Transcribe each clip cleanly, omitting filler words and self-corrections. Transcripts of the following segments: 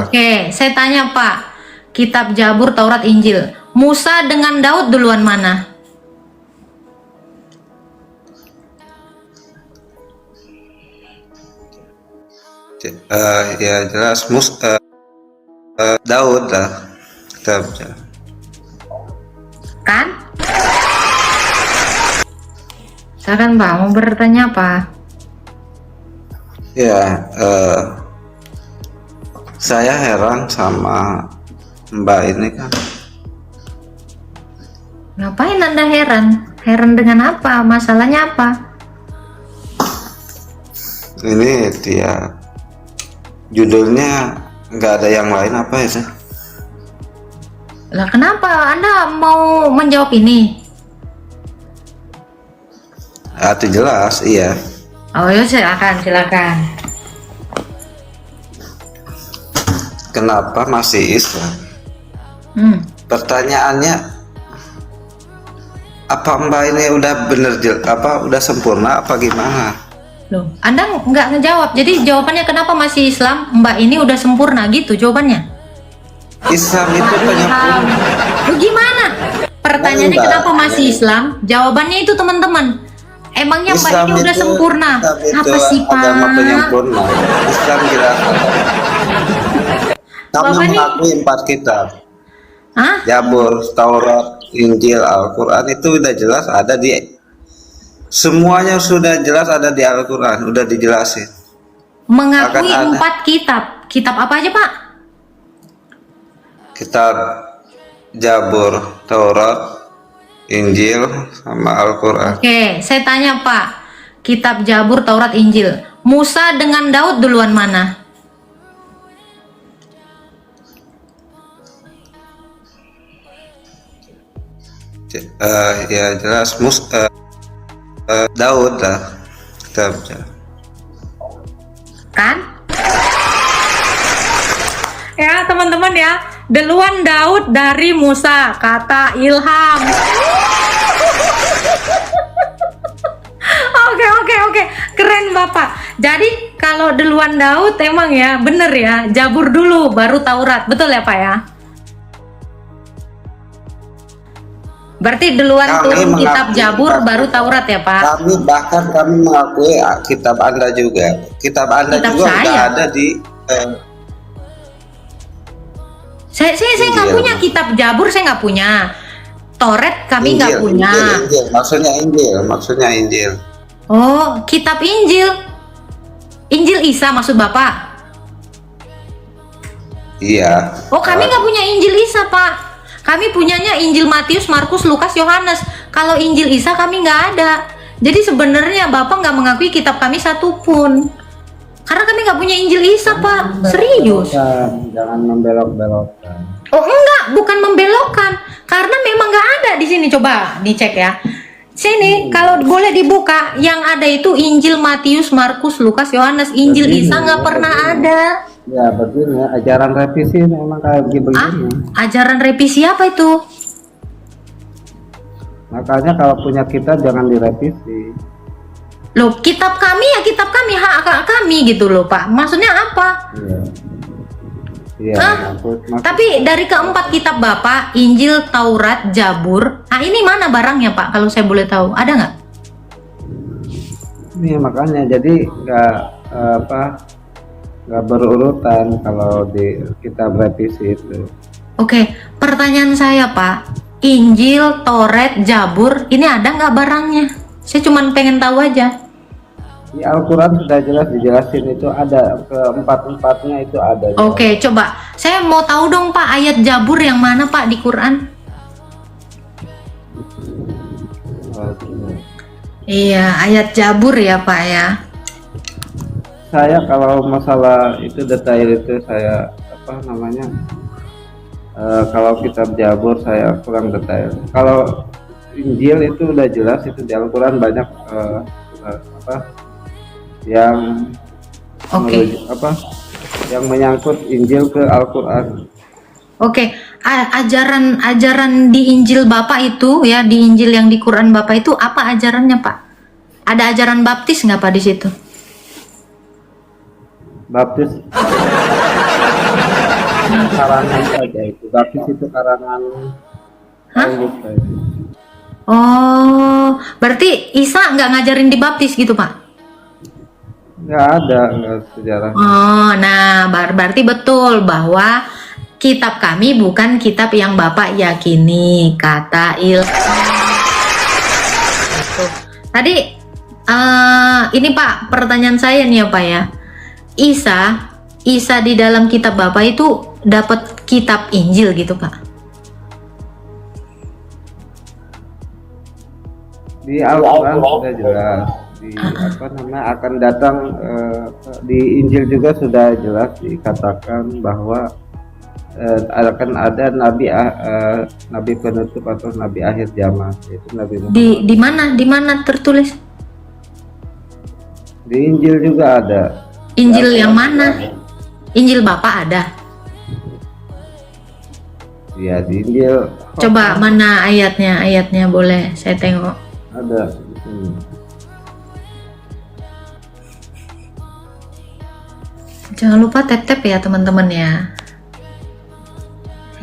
Oke, saya tanya Pak, kitab Jabur, Taurat, Injil, Musa dengan Daud duluan mana? Ya jelas Daud lah kitabnya. Kan? Silakan Pak, mau bertanya apa? Ya, saya heran sama Mbak ini kan. Ngapain Anda heran? Heran dengan apa? Masalahnya apa? Ini dia judulnya nggak ada yang lain apa ya? Lah kenapa Anda mau menjawab ini? Itu jelas, iya. Oh ya silakan. Kenapa masih Islam? Pertanyaannya, apa Mbak ini udah bener udah sempurna apa gimana? Loh, Anda nggak ngejawab. Jadi jawabannya kenapa masih Islam? Mbak ini udah sempurna gitu jawabannya. Islam itu penyempurna. Lu gimana? Pertanyaannya Mbak, kenapa masih Islam? Jawabannya itu teman-teman. Emangnya Mbak ini udah sempurna? Apa sih Pak? Agama penyempurna. Islam jelas. Kamu Bapak ini- mengakui 4 kitab. Hah? Jabur, Taurat, Injil, Al-Quran itu udah jelas ada di semuanya, sudah jelas ada di Al-Quran, udah dijelasin. Mengakui Akan ada. 4 kitab. Kitab apa aja Pak? Kitab Jabur, Taurat, Injil, sama Al-Quran. Oke, saya tanya Pak, kitab Jabur, Taurat, Injil, Musa dengan Daud duluan mana? Ya jelas Daud lah kitabnya. Kan? Ya teman-teman ya, duluan Daud dari Musa, kata Ilham. Oke, keren Bapak. Jadi kalau duluan Daud emang ya bener ya, Jabur dulu baru Taurat, betul ya Pak ya? Berarti duluan turun kitab Jabur baru Taurat ya Pak? Kami mengakui kitab Anda juga. Kitab Anda Kitab juga saya? udah ada di Saya nggak Injil. punya kitab Jabur, saya nggak punya. Taurat kami nggak Injil, punya. Injil. Maksudnya Injil. Oh, kitab Injil. Injil Isa maksud Bapak? Iya. Oh, kami nggak punya Injil Isa, Pak. Kami punyanya Injil Matius, Markus, Lukas, Yohanes. Kalau Injil Isa kami nggak ada. Jadi sebenarnya Bapak nggak mengakui kitab kami satupun. Karena kami nggak punya Injil Isa, Pak. Serius. Jangan membelok-belokkan. Oh enggak, bukan membelokkan. Karena memang nggak ada di sini. Coba dicek ya. Sini, kalau boleh dibuka, yang ada itu Injil Matius, Markus, Lukas, Yohanes. Injil Isa nggak pernah ada. Ya begini, ajaran revisi memang kayak begini. Ajaran revisi apa itu? Makanya kalau punya kitab jangan direvisi. Loh, kitab kami ya kitab kami, hak kami gitu loh Pak. Maksudnya apa? Iya. Iya. Tapi dari keempat kitab Bapak, Injil, Taurat, Jabur, ini mana barangnya Pak? Kalau saya boleh tahu, ada nggak? Iya makanya jadi nggak berurutan kalau di kitab revisi itu. Oke, pertanyaan saya Pak, Injil, Taurat, Jabur, ini ada nggak barangnya? Saya cuma pengen tahu aja. Di Al-Quran sudah jelas dijelasin itu ada, keempat-empatnya itu ada. Oke, coba saya mau tahu dong Pak, ayat Jabur yang mana Pak di Quran? Iya, ayat Jabur ya Pak ya. Saya kalau masalah itu detail itu saya kalau kitab Jabur saya kurang detail. Kalau Injil itu udah jelas, itu di Al-Quran banyak yang yang menyangkut Injil ke Al-Quran. Oke, ajaran di Injil Bapak itu ya, di Injil yang di Quran Bapak itu apa ajarannya Pak? Ada ajaran baptis nggak Pak di situ? Baptis karangan saja itu. Baptis itu karangan Hah? Paulus itu. Oh, berarti Isa nggak ngajarin dibaptis gitu, Pak? Nggak ada, nggak sejarah. Oh, nah berarti betul bahwa kitab kami bukan kitab yang Bapak yakini, kata Tuh. Tadi ini Pak, pertanyaan saya nih ya Pak ya. Isa di dalam kitab Bapak itu dapat kitab Injil gitu Pak? Di Al-Quran sudah jelas, di apa namanya akan datang di Injil juga sudah jelas dikatakan bahwa akan ada nabi penutup atau nabi akhir zaman, yaitu Nabi Muhammad. Di mana tertulis? Di Injil juga ada. Injil yang mana? Injil Bapak ada? Ya, di Injil Coba mana ayatnya? Ayatnya boleh saya tengok. ada. Jangan lupa tap-tap ya teman-teman ya.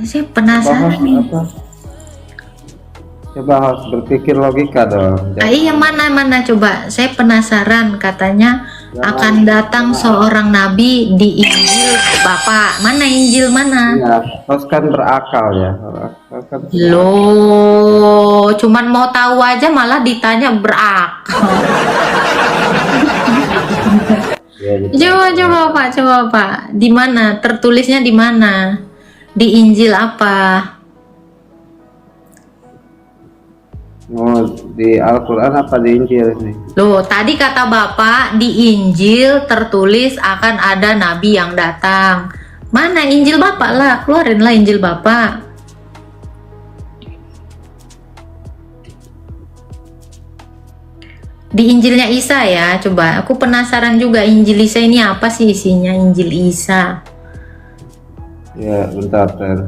Saya penasaran nih. Coba harus berpikir logika dong. Iya mana coba. Saya penasaran katanya akan datang seorang nabi di Injil Bapak. Mana Injil mana? Ya, harus kan berakal ya. Harus kan Loh, cuman mau tahu aja malah ditanya berakal. ya, gitu. Coba Pak. Di mana? Tertulisnya di mana? Di Injil apa? Oh, di Al-Quran apa di Injil nih? Loh, tadi kata Bapak di Injil tertulis akan ada nabi yang datang. Mana Injil Bapak lah? Keluarinlah Injil Bapak. Di Injilnya Isa ya, coba. Aku penasaran juga Injil Isa ini apa sih isinya Injil Isa. Ya, bentar, Ter.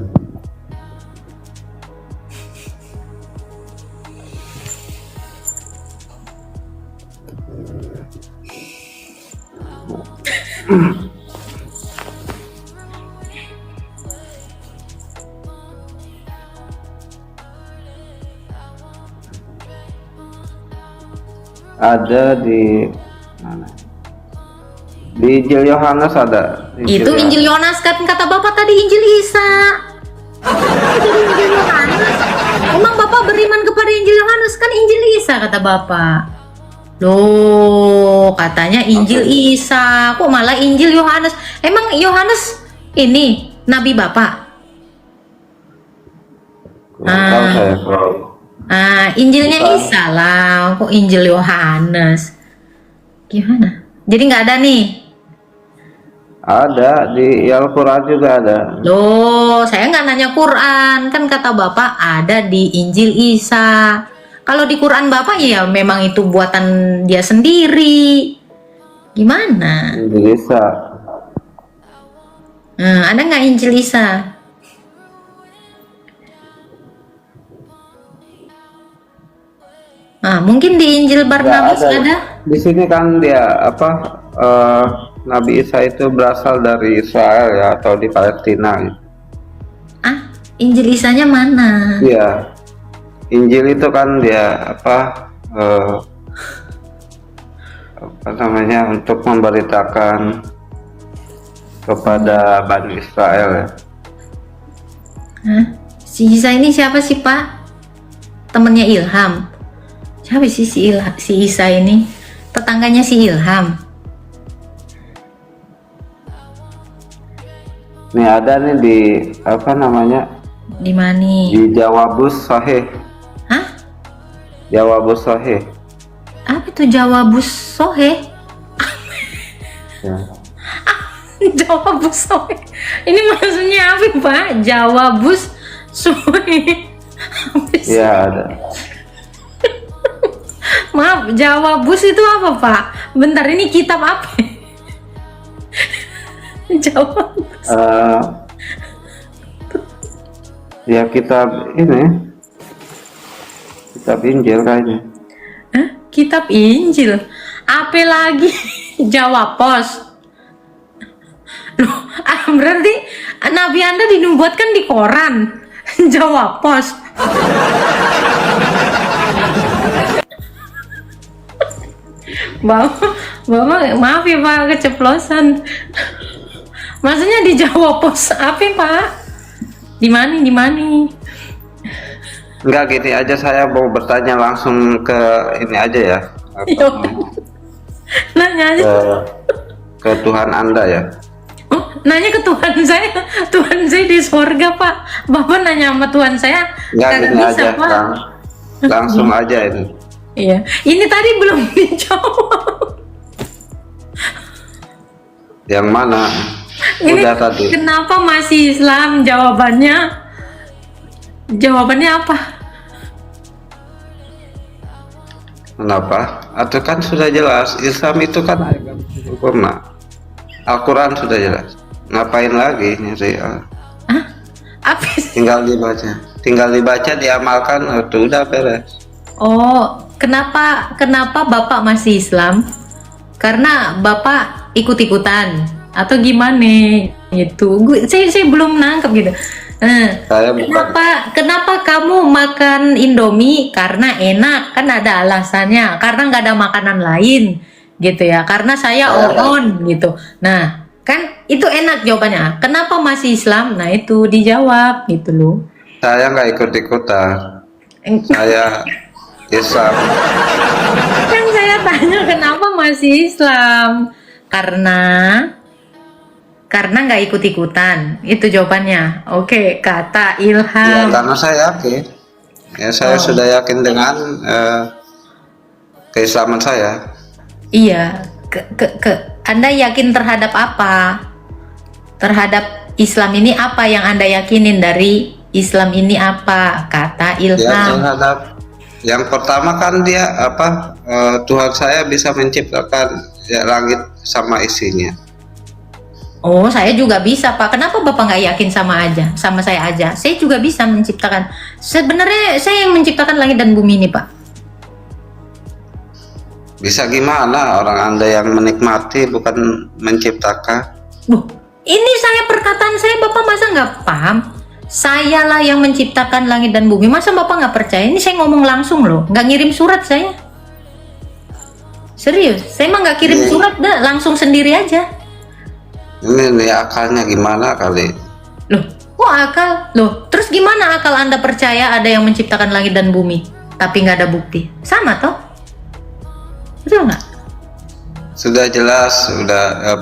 Ada di mana? Di Injil Yohanes ada. Itu Injil Yohanes kan kata Bapak tadi Injil Isa. Jadi Injil Yohanes. Emang Bapak beriman kepada Injil Yohanes kan Injil Isa kata Bapak. Loh, katanya Injil Isa. Kok malah Injil Yohanes? Emang Yohanes ini nabi Bapak? Kurang tahu saya. Injilnya Isa lah. Kok Injil Yohanes? Gimana? Jadi nggak ada nih? Ada di Al-Quran juga ada. Loh, saya nggak nanya Quran. Kan kata Bapak ada di Injil Isa. Kalau di Quran Bapak ya memang itu buatan dia sendiri. Gimana? Injil Isa. Ada nggak Injil Isa? Mungkin di Injil Barnabas ada. Di sini kan dia apa? Nabi Isa itu berasal dari Israel ya, atau di Palestina gitu. Injil Isanya mana? Iya. Injil itu kan dia apa namanya, untuk memberitakan kepada Bani Israel ya. Si Isa ini siapa sih Pak? Temennya Ilham. Siapa sih si Isa ini? Tetangganya si Ilham. Nih ada nih di apa namanya? Di mana? Di Jawabus Sahih. Hah? Jawabus Sahih. Apa itu Jawabus Soheh? Ya. Jawabus Soheh. Ini maksudnya apa Pak? Jawabus Soheh. Iya ada. Maaf, Jawabus itu apa Pak? Bentar, ini kitab apa? Jawabus. Ya kitab ini, kitab Injil kayaknya. Kitab Injil. Apa lagi? Jawab pos. Loh, berarti Nabi Anda dinubuatkan di koran. Jawab Pos. Bapak, maaf ya Pak, keceplosan. Maksudnya dijawab Pos apa Pak? Di mana? Enggak, gini aja, saya mau bertanya langsung ke ini aja ya. Yo. Nanya aja. Ke Tuhan Anda ya. Oh, nanya ke Tuhan saya. Tuhan saya di surga Pak. Bapak nanya sama Tuhan saya. Enggak, Kagak gini bisa, aja, Pak. langsung aja ini. Iya. Ini tadi belum dijawab. Yang mana? Ini Udah tadi. kenapa masih Islam? Jawabannya apa? Kenapa? Atau kan sudah jelas, Islam itu kan agama sempurna. Al-Quran sudah jelas. Ngapain lagi nyari? Hah? Apa sih? Tinggal dibaca, diamalkan, itu udah beres. Oh, kenapa Bapak masih Islam? Karena Bapak ikut-ikutan atau gimana? Itu saya belum nangkep gitu. Saya bukan. Kenapa kamu makan Indomie? Karena enak, kan ada alasannya. Karena nggak ada makanan lain, gitu ya. Karena saya on gitu. Nah, kan itu enak jawabannya. Kenapa masih Islam? Nah itu dijawab gitu loh. Saya nggak ikut-ikutan. Saya Islam. Kan saya tanya kenapa masih Islam? Karena nggak ikut-ikutan, itu jawabannya. Oke, kata Ya, Ilham. karena saya yakin. Ya, saya sudah yakin dengan keislaman saya. Iya, Anda yakin terhadap apa? Terhadap Islam ini apa yang Anda yakinin dari Islam ini apa? Kata Ya, Ilham. terhadap yang pertama kan dia Tuhan saya bisa menciptakan ya, langit sama isinya. Oh, saya juga bisa, Pak. Kenapa Bapak nggak yakin sama saya aja? Saya juga bisa menciptakan. Sebenarnya saya yang menciptakan langit dan bumi ini, Pak. Bisa gimana orang Anda yang menikmati bukan menciptakan? Ini perkataan saya, Bapak masa nggak paham? Sayalah yang menciptakan langit dan bumi. Masa Bapak nggak percaya? Ini saya ngomong langsung loh, nggak ngirim surat saya. Serius, saya mah nggak kirim surat, dah langsung sendiri aja. Ini akalnya gimana kali? Loh, kok akal? Loh, terus gimana akal Anda percaya ada yang menciptakan langit dan bumi, tapi nggak ada bukti? Sama toh? Betul nggak? Sudah jelas, sudah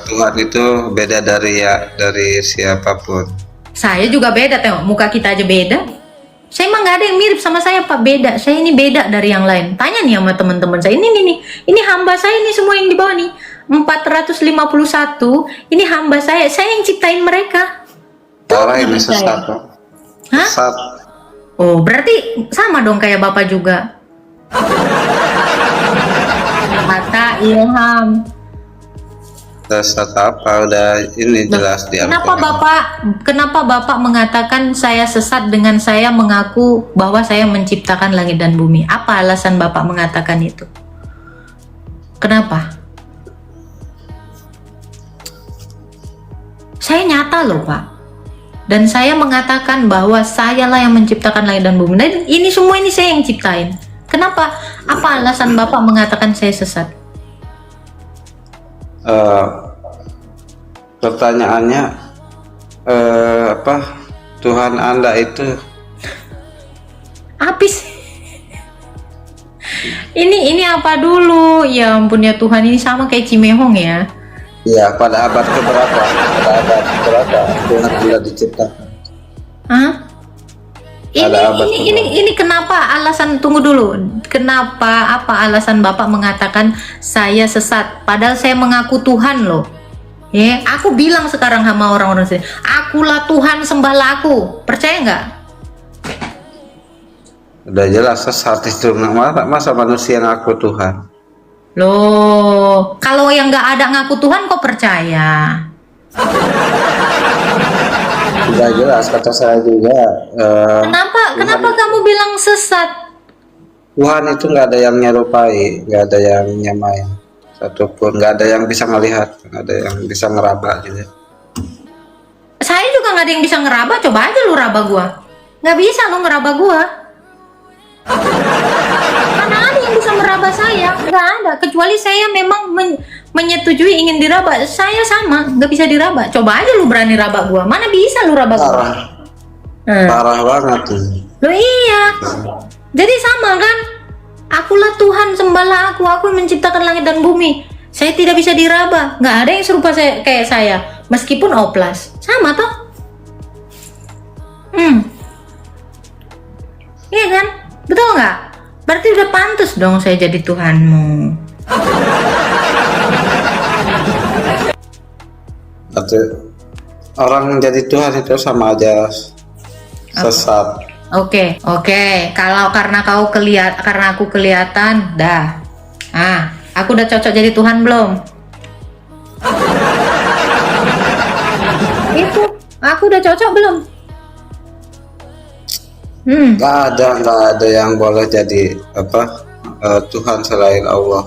Tuhan itu beda dari siapapun. Saya juga beda, tengok muka kita aja beda. Saya emang nggak ada yang mirip sama saya, Pak. Beda. Saya ini beda dari yang lain. Tanya nih sama teman-teman saya. Ini hamba saya ini semua yang di bawah nih. 451. Ini hamba saya. Saya yang ciptain mereka. Orang ini sesat. Hah? Sesat. Oh, berarti sama dong kayak Bapak juga. Kata Ilham. Sesat apa? Udah ini jelas di Al-Quran. Kenapa Bapak mengatakan saya sesat dengan saya mengaku bahwa saya menciptakan langit dan bumi? Apa alasan Bapak mengatakan itu? Kenapa? Saya nyata loh, Pak. Dan saya mengatakan bahwa sayalah yang menciptakan langit dan bumi. Dan ini semua ini saya yang ciptain. Kenapa? Apa alasan Bapak mengatakan saya sesat? Pertanyaannya Tuhan Anda itu Apis. Ini apa dulu? Ya ampun ya Tuhan, ini sama kayak Cimehong ya. ya pada abad keberapa? Tuhan Anda diciptakan? Hah? Ini kenapa alasan, tunggu dulu. Apa alasan Bapak mengatakan saya sesat padahal saya mengaku Tuhan loh. Ya, aku bilang sekarang sama orang-orang sini, akulah Tuhan, sembahlah aku. Percaya nggak? Udah jelas sesat itu. Masa manusia ngaku Tuhan? Loh, kalau yang nggak ada ngaku Tuhan kok percaya? Udah jelas, kata saya juga. Kenapa kamu bilang sesat? Tuhan itu nggak ada yang nyerupai, nggak ada yang nyamain satupun, nggak ada yang bisa melihat, nggak ada yang bisa ngeraba gitu. juga nggak ada yang bisa ngeraba. Coba aja lu raba gua. Nggak bisa lu ngeraba gua. Mana ada yang bisa meraba saya? Nggak ada. Kecuali saya memang menyetujui ingin diraba. Saya sama, nggak bisa diraba. Coba aja lu berani raba gua. Mana bisa lu raba gua? Parah banget tuh. Loh iya. Jadi sama kan? Akulah Tuhan, sembahlah aku. Aku yang menciptakan langit dan bumi. Saya tidak bisa diraba. Nggak ada yang serupa kayak saya. Meskipun oplas. Sama toh? Iya kan? Betul nggak? Berarti udah pantas dong saya jadi Tuhanmu. Berarti orang menjadi Tuhan itu sama aja sesat. Oke. Kalau karena aku kelihatan, dah. Aku udah cocok jadi Tuhan belum? Itu, aku udah cocok belum? Nggak ada yang boleh jadi Tuhan selain Allah.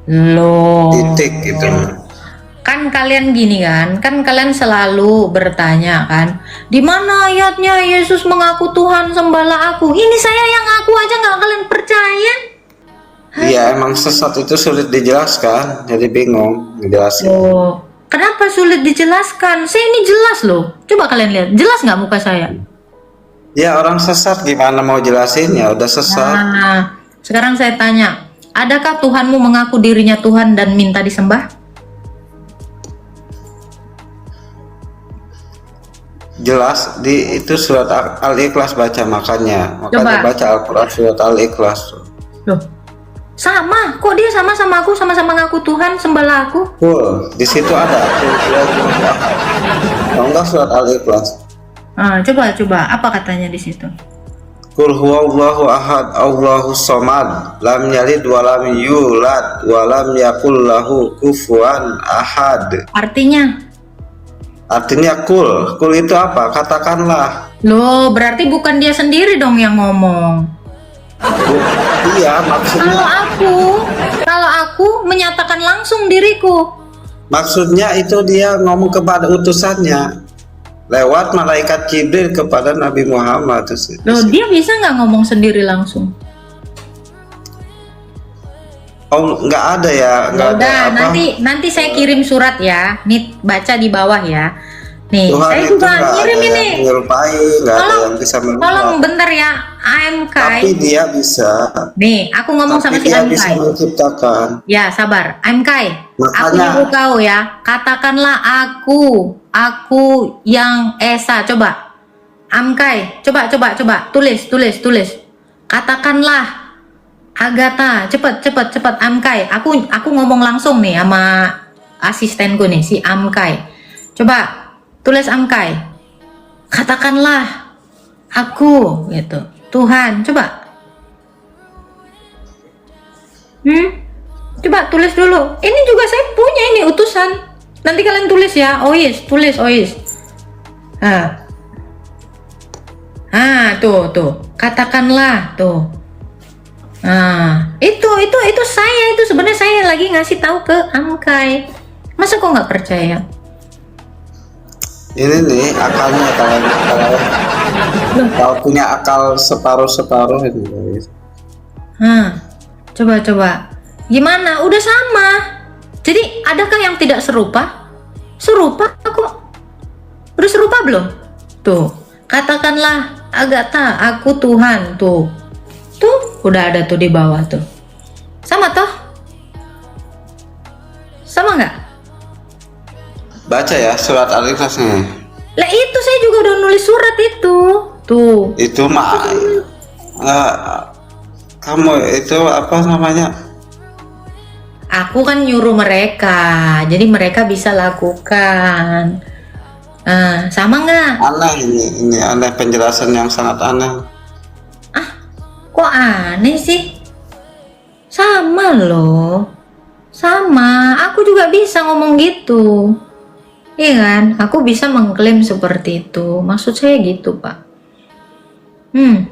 Loh. Titik gitu. Kan kalian gini kan kalian selalu bertanya kan, di mana ayatnya Yesus mengaku Tuhan, sembahlah aku. Ini saya yang ngaku aja nggak kalian percaya? Iya, emang sesat itu sulit dijelaskan, jadi bingung ngejelasin. Oh, kenapa sulit dijelaskan? Saya ini jelas loh. Coba kalian lihat, jelas nggak muka saya? Ya orang sesat gimana mau jelasinnya, udah sesat. Nah, sekarang saya tanya, adakah Tuhanmu mengaku dirinya Tuhan dan minta disembah? Jelas di itu surat Al-Ikhlas, makanya Coba. baca Al-Quran surat Al-Ikhlas. Loh, sama, kok dia sama-sama aku, sama-sama ngaku Tuhan, sembahlah aku. Di situ ada. Kalau enggak surat Al-Ikhlas. Coba, apa katanya di situ? Qul huwallahu ahad, Allahus samad, lam yalid wa lam yulad wa lam yakul lahu kufuwan ahad. Artinya kul itu apa? Katakanlah. Loh, berarti bukan dia sendiri dong yang ngomong. Iya, maksudnya. Kalau aku menyatakan langsung diriku. Maksudnya itu dia ngomong kepada utusannya lewat malaikat Jibril kepada Nabi Muhammad. Loh, dia bisa nggak ngomong sendiri langsung? Oh, nggak ada ya? Nggak ada apa? Nanti saya kirim surat ya. Nih, baca di bawah ya. Nih, Tuhan saya itu juga nggak kirim ada ini. yang menyerupai, nggak ada yang bisa merubah. Tolong bentar ya, Amkai. Tapi dia bisa. Nih, aku ngomong sama si dia bisa Amkai. menciptakan. Ya, sabar. Amkai, aku Makanya. nyuruh kau ya. Katakanlah aku yang Esa. Coba. Amkai, coba. Tulis. Katakanlah Agatha. Cepet. Amkai. Aku ngomong langsung nih sama asistenku nih, si Amkai. Coba. Tulis Amkai. Katakanlah aku gitu. Tuhan, coba. Coba tulis dulu. Ini juga saya punya ini utusan. Nanti kalian tulis ya. Tulis. Tuh. Katakanlah tuh. Itu saya itu sebenarnya saya lagi ngasih tahu ke Amkai. Masa kok nggak percaya? Ini nih akalnya kalau punya akal separuh itu guys. Coba. Gimana? Udah sama. Jadi adakah yang tidak serupa? Serupa kok. Udah serupa belum? Tuh. Katakanlah Agatha, aku Tuhan. Tuh, udah ada tuh di bawah tuh. Sama toh? Sama nggak? Baca ya surat Al-Ikhlas nih. Lah itu saya juga udah nulis surat itu. Tuh. Itu mah kamu itu apa namanya? Aku kan nyuruh mereka, jadi mereka bisa lakukan. Sama nggak? Aneh ini aneh, penjelasan yang sangat aneh. Kok aneh sih? Sama loh. Sama, aku juga bisa ngomong gitu. Iya kan? Aku bisa mengklaim seperti itu. Maksud saya gitu, Pak. Nih.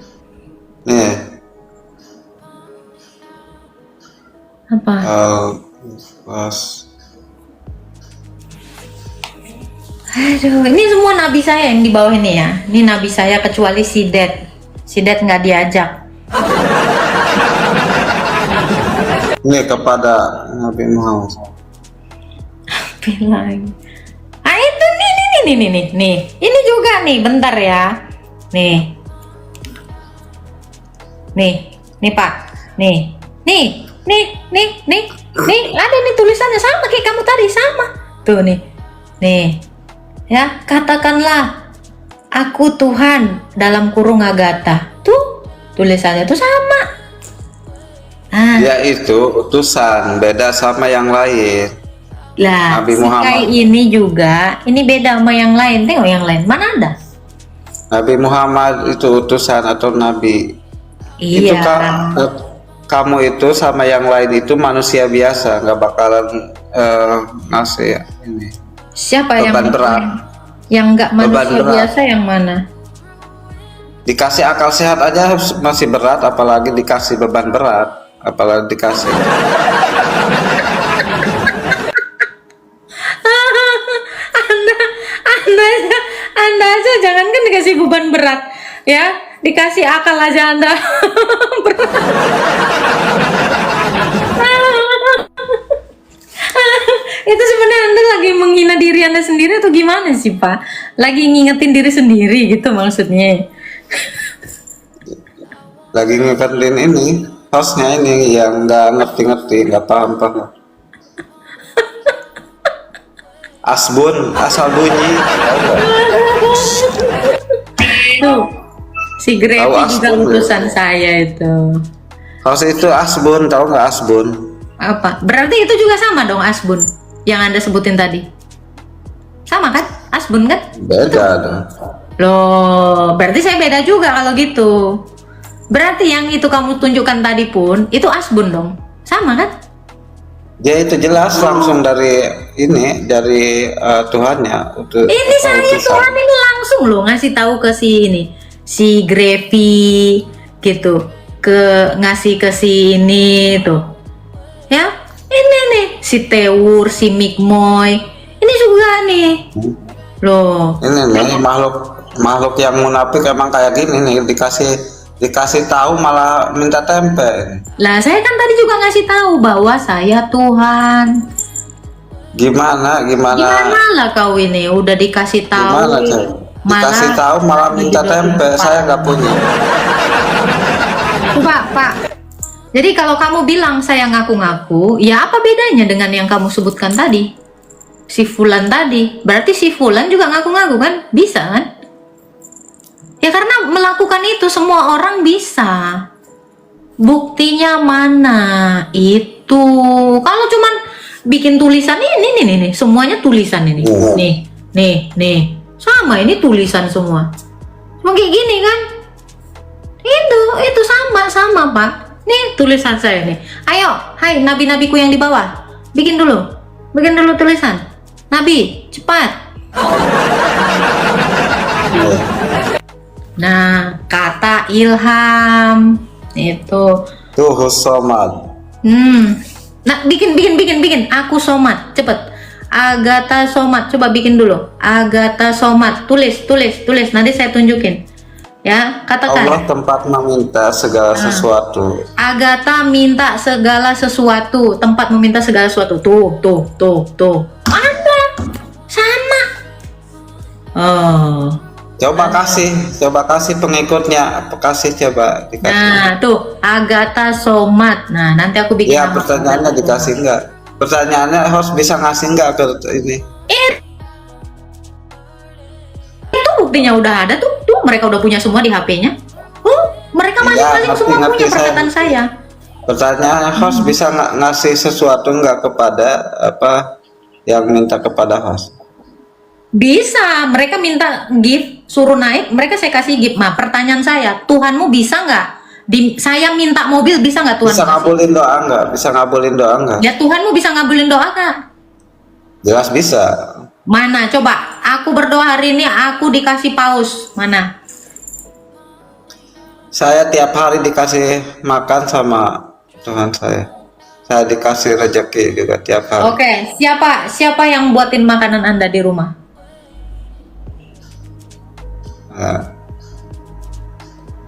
Apa? Pas. Aduh, ini semua nabi saya yang di bawah ini ya. Ini nabi saya kecuali si Ded. Si Ded nggak diajak. Ini kepada Nabi Muhammad. Bilang. Ah itu nih. Ini juga nih, bentar ya. Nih Pak. Nih. Ada nih tulisannya sama kayak kamu tadi, sama. Tuh nih. Ya, katakanlah aku Tuhan dalam kurung Agatha. Tuh, tulisannya tuh sama. Dia itu utusan, beda sama yang lain. Lah, Nabi si Muhammad. Kai ini juga, ini beda sama yang lain. Tengok yang lain, mana ada? Nabi Muhammad itu utusan atau nabi. Iya. Kamu itu sama yang lain itu manusia biasa, nggak bakalan ngasih ya, ini. Siapa Beban berat. yang nggak Beban manusia berat. biasa yang mana? Dikasih akal sehat aja masih berat, apalagi dikasih beban berat, apalagi dikasih. Anda aja jangankan dikasih beban berat, ya, dikasih akal aja Anda berat. Itu sebenarnya Anda lagi menghina diri Anda sendiri atau gimana sih Pak? Lagi ngingetin diri sendiri gitu maksudnya? Lagi ngekentin ini hostnya ini yang nggak ngerti-ngerti, nggak paham. Asbun, asal bunyi. Tuh, si Grevi Tahu juga Asbun, utusan saya itu. Host itu asbun, tahu nggak asbun? Apa? Berarti itu juga sama dong Asbun yang Anda sebutin tadi. Sama kan? Asbun kan? Beda dong. Loh, berarti saya beda juga kalau gitu. Berarti yang itu kamu tunjukkan tadi pun itu Asbun dong. Sama kan? Dia itu jelas langsung dari ini, dari Tuhannya. Ini saya Tuhan ini langsung loh ngasih tahu ke si ini, si Grevi gitu, ngasih ke si ini tuh, ya ini nih si Teur, si Mikmoy, ini juga nih, loh. Ini nih makhluk yang munafik emang kayak gini nih, dikasih tahu malah minta tempe. Lah saya kan tadi juga ngasih tahu bahwa saya Tuhan. Gimana Lah kau ini udah dikasih tahu. gimana Cek? Dikasih tahu malah minta tempe, saya nggak punya. Pak. Jadi kalau kamu bilang saya ngaku-ngaku, ya apa bedanya dengan yang kamu sebutkan tadi? Si Fulan tadi, berarti si Fulan juga ngaku-ngaku kan? Bisa kan? Ya karena melakukan itu semua orang bisa. Buktinya mana? Itu. Kalau cuman bikin tulisan ini nih, semuanya tulisan ini. Nih. Sama ini tulisan semua. Cuma kayak gini kan? Itu sama Pak. Nih tulisan saya nih. Ayo, hai nabi-nabiku yang di bawah. Bikin dulu tulisan. Nabi, cepat. Nah, kata ilham itu. Tuh Somad. Nah, bikin. Aku Somad, cepet. Agatha Somad, coba bikin dulu. Agatha Somad, tulis. Nanti saya tunjukin. Ya, katakan. Allah tempat meminta segala sesuatu. Agatha minta segala sesuatu, tempat meminta segala sesuatu. Tuh. Ada. Sama. Oh. Coba kasih pengikutnya, coba dikasih. Nah, tuh Agatha Somad. Nah, nanti aku bikin Ya, nama pertanyaannya Agatha dikasih enggak? Pertanyaannya host bisa ngasih enggak ke ini? Itu buktinya udah ada tuh. Mereka udah punya semua di HP-nya. Mereka masing-masing semua punya perkataan saya. Pertanyaannya host bisa ngasih sesuatu enggak kepada apa yang minta kepada host? Bisa, mereka minta gift, suruh naik, mereka saya kasih gift. Nah, pertanyaan saya, Tuhanmu bisa nggak? Saya minta mobil, bisa nggak Tuhan? Bisa ngabulin doa nggak? Bisa ngabulin doa nggak? Ya Tuhanmu bisa ngabulin doa nggak? Jelas bisa. Mana? Coba, aku berdoa hari ini, aku dikasih paus. Mana? Saya tiap hari dikasih makan sama Tuhan saya. Saya dikasih rezeki juga tiap hari. Oke, siapa yang buatin makanan Anda di rumah?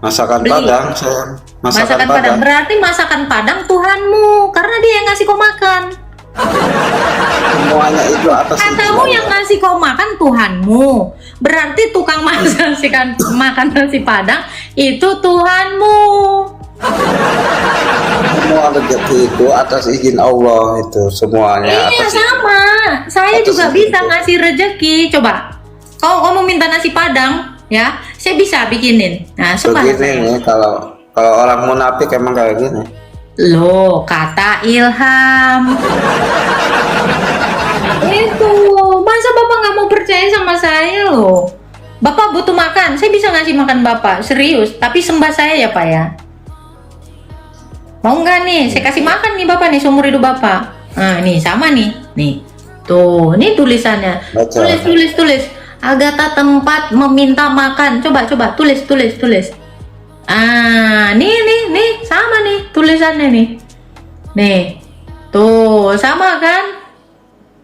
Masakan Beli. Padang, saya Masakan Padang berarti masakan Padang Tuhanmu, karena dia yang ngasih kau makan. Semuanya itu atas izin Katamu Allah. yang ngasih kau makan Tuhanmu, berarti tukang masakan makan nasi Padang itu Tuhanmu. Semua rezeki itu atas izin Allah, itu semuanya Iya atas izin. sama, saya Atas juga izin bisa Allah. ngasih rezeki. Coba, kau mau minta nasi Padang, ya, saya bisa bikinin. Nah, coba. Begini nih, kalau orang munafik emang kayak gini. Loh, kata Ilham. Itu, masa Bapak nggak mau percaya sama saya loh? Bapak butuh makan, saya bisa ngasih makan Bapak, serius. Tapi sembah saya ya Pak ya. Mau nggak nih? Saya kasih makan nih Bapak nih seumur hidup Bapak. Nah, nih sama nih, nih. Tuh, ini tulisannya. Baca. Tulis. Agatha tempat meminta makan. Coba, tulis. Ah, nih, sama nih tulisannya nih. Nih, tuh sama kan?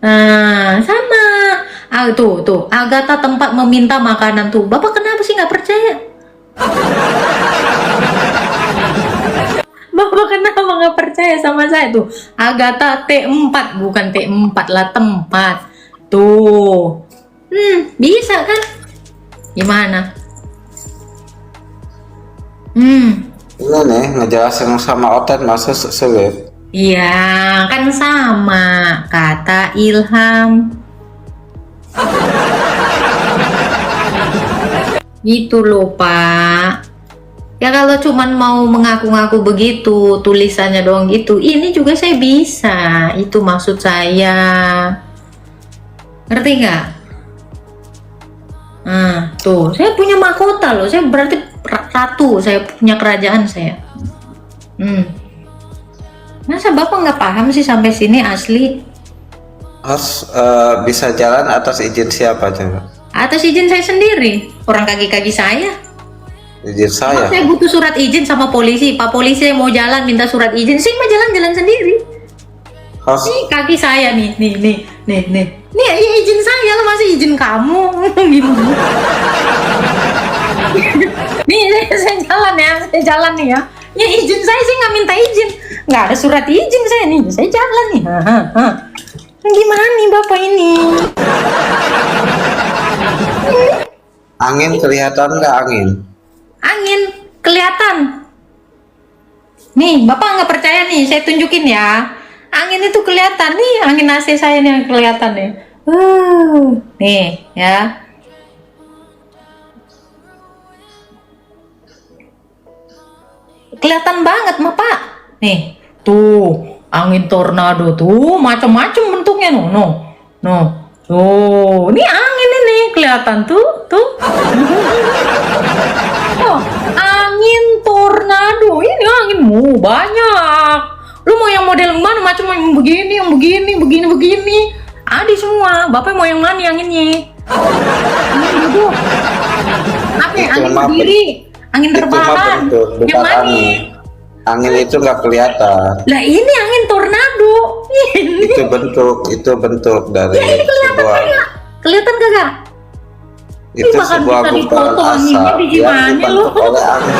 Nah, sama. Ah, tuh. Agatha tempat meminta makanan tuh. Bapak kenapa sih nggak percaya? Bapak kenapa nggak percaya sama saya tuh? Agatha T4 bukan T4 lah, tempat. Tuh. Bisa kan? Gimana? Ini nih ngejelasin sama Otet masih sulit. Iya, kan sama kata Ilham. Gitu loh, Pak. Ya kalau cuman mau mengaku-ngaku begitu, tulisannya doang gitu, ini juga saya bisa. Itu maksud saya. Ngerti nggak? Nah, tuh, saya punya mahkota loh. Saya berarti ratu, saya punya kerajaan saya. Masa Bapak nggak paham sih sampai sini asli? Harus bisa jalan atas izin siapa coba? Atas izin saya sendiri, orang kaki-kaki saya. Izin saya. Saya butuh surat izin sama polisi. Pak polisi, saya mau jalan minta surat izin. Saya mau jalan-jalan sendiri. Harus Nih kaki saya nih. Nih ya izin saya lah, masih izin kamu. Gimana? Nih saya jalan nih ya. Ya izin saya sih nggak minta izin, nggak ada surat izin saya nih. Saya jalan nih. Gimana nih Bapak ini? angin kelihatan nggak angin? Angin kelihatan. Nih, Bapak nggak percaya nih, saya tunjukin ya. Angin itu kelihatan nih, angin AC saya nih yang kelihatan nih. Nih ya. Kelihatan banget, Pak. Nih, tuh angin tornado tuh macam-macam bentuknya no. Tuh, ini angin ini kelihatan tuh. Oh, angin tornado. Ini anginmu banyak. Lu mau yang model mana? Macam yang begini, begini. Ada semua. Bapak mau yang mana anginnya? Apa ya? Angin berdiri, angin Itu mah rebahan. bentuk, Yang bukan mana? angin. Angin itu nggak kelihatan. Lah ini angin tornado. Ini. Itu bentuk dari Ya, ini kelihatan sebuah kagak? Kelihatan kagak? itu bahkan sebuah bisa gumpalan dipoto anginnya asap di yang gimana dibentuk lu? oleh angin.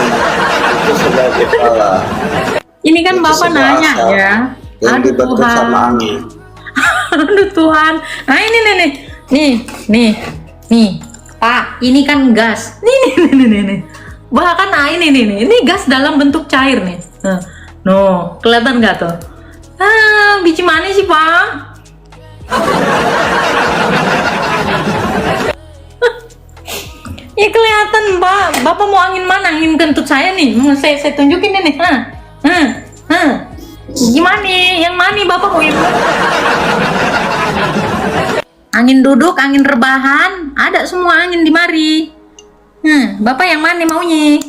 Itu sebagai kepala Ini kan Itu Bapak sebuah nanya asap ya. yang Aduh dibentuk Tuhan. sama angin. Aduh Tuhan. Nah ini nih. Pak, ini kan gas. Nih. Bahkan ini gas dalam bentuk cair nih. No, kelihatan nggak tuh? Biji mana sih Pak? Ya kelihatan Pak. Bapak mau angin mana? Angin kentut saya nih. Saya tunjukin ini. Gimana nih? Yang mana Bapak mau yang mana? Angin duduk, angin rebahan, ada semua angin di mari. Bapak yang mana maunya?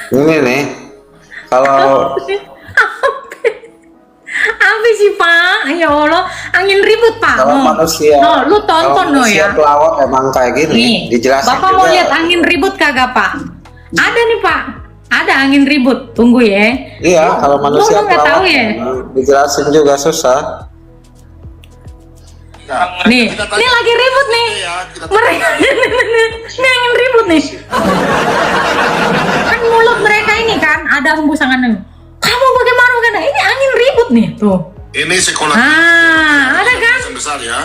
Ini nih, kalau Apa sih Pak? Ya Allah, angin ribut Pak. kalau manusia, lu tonton kalau no manusia ya. pelawak emang kayak gini, Nih, dijelasin Bapak juga. mau lihat angin ribut kagak Pak? Ada nih Pak, ada angin ribut. Tunggu ya. Iya, kalau manusia Lu nggak tahu pelawak ya? emang dijelasin juga susah. Nih, ini lagi ribut nih. Mereka ini ingin ribut nih. Kan mulut mereka ini kan ada hembusan angin. Kamu bagaimana? Ini angin ribut nih tuh. Ini sekolah Ah, ada kan? besar ya.